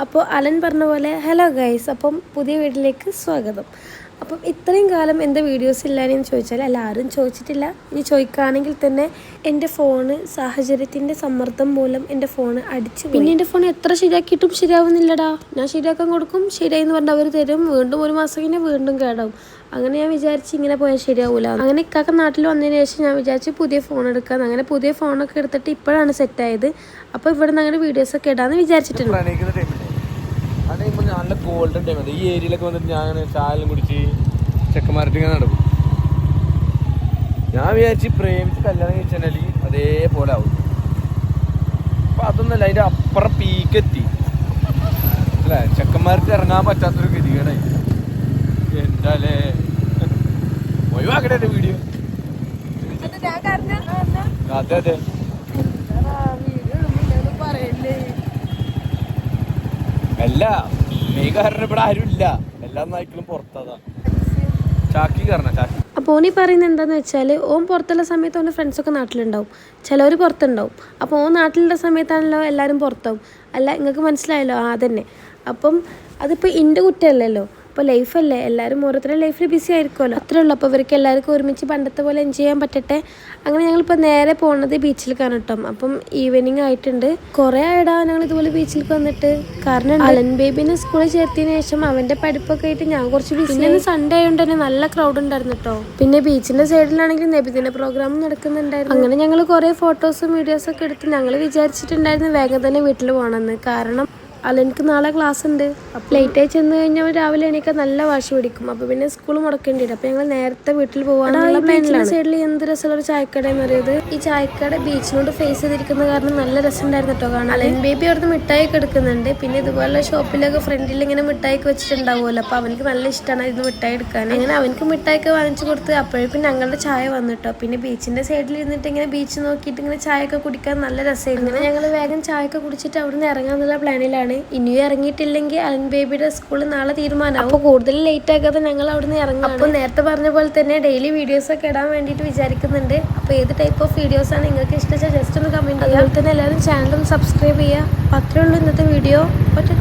അപ്പോൾ അലൻ പറഞ്ഞ പോലെ ഹലോ ഗൈസ്, അപ്പം പുതിയ വീട്ടിലേക്ക് സ്വാഗതം. അപ്പം ഇത്രയും കാലം എൻ്റെ വീഡിയോസ് ഇല്ലാന്ന് ചോദിച്ചാൽ എല്ലാവരും ചോദിച്ചിട്ടില്ല. ഇനി ചോദിക്കുകയാണെങ്കിൽ തന്നെ എൻ്റെ ഫോണ് സാഹചര്യത്തിൻ്റെ സമ്മർദ്ദം മൂലം എൻ്റെ ഫോണ് അടിച്ചു. പിന്നെ എൻ്റെ ഫോൺ എത്ര ശരിയാക്കിയിട്ടും ശരിയാവുന്നില്ലടാ. ഞാൻ ശരിയാക്കാൻ കൊടുക്കും, ശരിയായി എന്ന് പറഞ്ഞാൽ അവർ തരും. വീണ്ടും ഒരു മാസം കഴിഞ്ഞാൽ വീണ്ടും കേടാവും. അങ്ങനെ ഞാൻ വിചാരിച്ച് ഇങ്ങനെ പോയാൽ ശരിയാവില്ല. അങ്ങനെ ഇക്കാക്ക നാട്ടിൽ വന്നതിന് ശേഷം ഞാൻ വിചാരിച്ച് പുതിയ ഫോൺ എടുക്കാമെന്ന്. അങ്ങനെ പുതിയ ഫോണൊക്കെ എടുത്തിട്ട് ഇപ്പോഴാണ് സെറ്റായത്. അപ്പോൾ ഇവിടെ നിന്ന് അങ്ങനെ വീഡിയോസൊക്കെ ഇടാമെന്ന് വിചാരിച്ചിട്ടുണ്ട്. നല്ല ഗോൾഡൻ ടൈം ഈ ഏരിയയിലൊക്കെ വന്നിട്ട് ഞാൻ ചായലും കുടിച്ച് ചെക്കന്മാരുടെ ഇങ്ങനെ നടക്കും. ഞാൻ വിചാരിച്ച് പ്രേമിച്ച് കല്യാണം കഴിച്ചാൽ അതേപോലെ ആവും. അപ്പൊ അതൊന്നല്ല, അതിന്റെ അപ്പുറം പീക്കെത്തി അല്ലേ. ചെക്കന്മാർക്ക് ഇറങ്ങാൻ പറ്റാത്തൊരു ഗതികേടായി. എന്താലേ ഒഴിവാക്കട്ടെ എന്റെ വീഡിയോ. അതെ അതെ, അല്ല നീ കാരണം ഇവിടെ ആരും ഇല്ല, എല്ലാ നായ്ക്കളും പുറത്തതാ. ചാക്കി കാരണം ചാക്കി. അപ്പോൾ ഓനി പറയുന്നത് എന്താണെന്ന് വെച്ചാൽ, ഓൻ പുറത്തുള്ള സമയത്ത് ഓൻ്റെ ഫ്രണ്ട്സൊക്കെ നാട്ടിലുണ്ടാവും, ചിലവർ പുറത്തുണ്ടാവും. അപ്പോൾ ഓൻ നാട്ടിലുള്ള സമയത്താണല്ലോ എല്ലാവരും പുറത്താവും. അല്ല, നിങ്ങൾക്ക് മനസ്സിലായല്ലോ? അതന്നെ. അപ്പം അതിപ്പോൾ എൻ്റെ കുറ്റമല്ലല്ലോ. അപ്പോൾ ലൈഫല്ലേ, എല്ലാവരും ഓരോരുത്തരുടെ ലൈഫിൽ ബിസി ആയിരിക്കുമല്ലോ, അത്രേ ഉള്ളൂ. അപ്പോൾ ഇവർക്ക് എല്ലാവർക്കും ഒരുമിച്ച് പണ്ടത്തെ പോലെ എൻജോയ് ചെയ്യാൻ പറ്റട്ടെ. അങ്ങനെ ഞങ്ങളിപ്പോൾ നേരെ പോകുന്നത് ബീച്ചിലേക്കാണ് കേട്ടോ. അപ്പം ഈവനിങ് ആയിട്ടുണ്ട്. കുറേ ആയിടാ ഞങ്ങൾ ഇതുപോലെ ബീച്ചിലേക്ക് വന്നിട്ട്. കാരണം അലൻ ബേബിനെ സ്കൂളിൽ ചേർത്തതിന് ശേഷം അവൻ്റെ പഠിപ്പൊക്കെ ആയിട്ട് ഞാൻ കുറച്ച് ബിസി. പിന്നെ സൺഡേ ആയതുകൊണ്ട് തന്നെ നല്ല ക്രൗഡ് ഉണ്ടായിരുന്നു കേട്ടോ. പിന്നെ ബീച്ചിൻ്റെ സൈഡിലാണെങ്കിൽ നബിദിന പ്രോഗ്രാം നടക്കുന്നുണ്ടായിരുന്നു. അങ്ങനെ ഞങ്ങൾ കുറേ ഫോട്ടോസും വീഡിയോസൊക്കെ എടുത്ത് ഞങ്ങൾ വിചാരിച്ചിട്ടുണ്ടായിരുന്നു വേഗം തന്നെ വീട്ടിൽ പോകണമെന്ന്. കാരണം അലെനിക്ക് നാളെ ക്ലാസ് ഉണ്ട്. അപ്പോൾ ലേറ്റായി ചെന്ന് കഴിഞ്ഞാൽ രാവിലെ എണീക്ക് നല്ല വാശി പിടിക്കും. അപ്പോൾ പിന്നെ സ്കൂൾ മുടക്കേണ്ടി വരും. അപ്പോൾ ഞങ്ങൾ നേരത്തെ വീട്ടിൽ പോകാനുള്ള പ്ലാനിലാണ്. സൈഡിൽ എന്ത് രസമുള്ള ഒരു ചായക്കട എന്ന് പറയുന്നത്. ഈ ചായക്കട ബീച്ചിനോട് ഫേസ് ചെയ്തിരിക്കുന്ന കാരണം നല്ല രസമുണ്ടായിരുന്നു കേട്ടോ കാണാൻ. അലൻ ബേബി അവിടുന്ന് മിഠായിയൊക്കെ എടുക്കുന്നുണ്ട്. പിന്നെ ഇതുപോലെ ഷോപ്പിലൊക്കെ ഫ്രണ്ടിൽ ഇങ്ങനെ മിഠായിക്ക് വെച്ചിട്ടുണ്ടാവുമല്ലോ. അപ്പോൾ അവനക്ക് നല്ല ഇഷ്ടമാണ് ഇത് മിഠായി എടുക്കാൻ. അങ്ങനെ അവനക്ക് മിഠായിക്ക് വാങ്ങിച്ചു കൊടുത്ത് അപ്പോഴേക്കും ഞങ്ങളുടെ ചായ വന്നു കേട്ടോ. പിന്നെ ബീച്ചിൻ്റെ സൈഡിൽ ഇരുന്നിട്ട് ഇങ്ങനെ ബീച്ച് നോക്കിയിട്ട് ഇങ്ങനെ ചായയൊക്കെ കുടിക്കാൻ നല്ല രസമായിരുന്നു. അങ്ങനെ ഞങ്ങൾ വേഗം ചായയൊക്കെ കുടിച്ചിട്ട് അവിടുന്ന് ഇറങ്ങാന്നുള്ള പ്ലാനിലാണ്. ഇനിയും ഇറങ്ങിയിട്ടില്ലെങ്കിൽ അലൻ ബേബിയുടെ സ്കൂളിൽ നാളെ തീരുമാനമാവും. അപ്പോൾ കൂടുതൽ ലേറ്റ് ആക്കാതെ ഞങ്ങൾ അവിടെ നിന്ന് ഇറങ്ങും. അപ്പോൾ നേരത്തെ പറഞ്ഞ പോലെ തന്നെ ഡെയിലി വീഡിയോസൊക്കെ ഇടാൻ വേണ്ടിയിട്ട് വിചാരിക്കുന്നുണ്ട്. അപ്പോൾ ഏത് ടൈപ്പ് ഓഫ് വീഡിയോസാണ് നിങ്ങൾക്ക് ഇഷ്ടം ജസ്റ്റ് ഒന്ന് കമൻറ്റ് ചെയ്യുക. അതുപോലെ തന്നെ എല്ലാവരും ചാനൽ ഒന്ന് സബ്സ്ക്രൈബ് ചെയ്യുക. അപ്പോൾ അത്രേ ഉള്ളൂ ഇന്നത്തെ വീഡിയോ. ഒറ്റ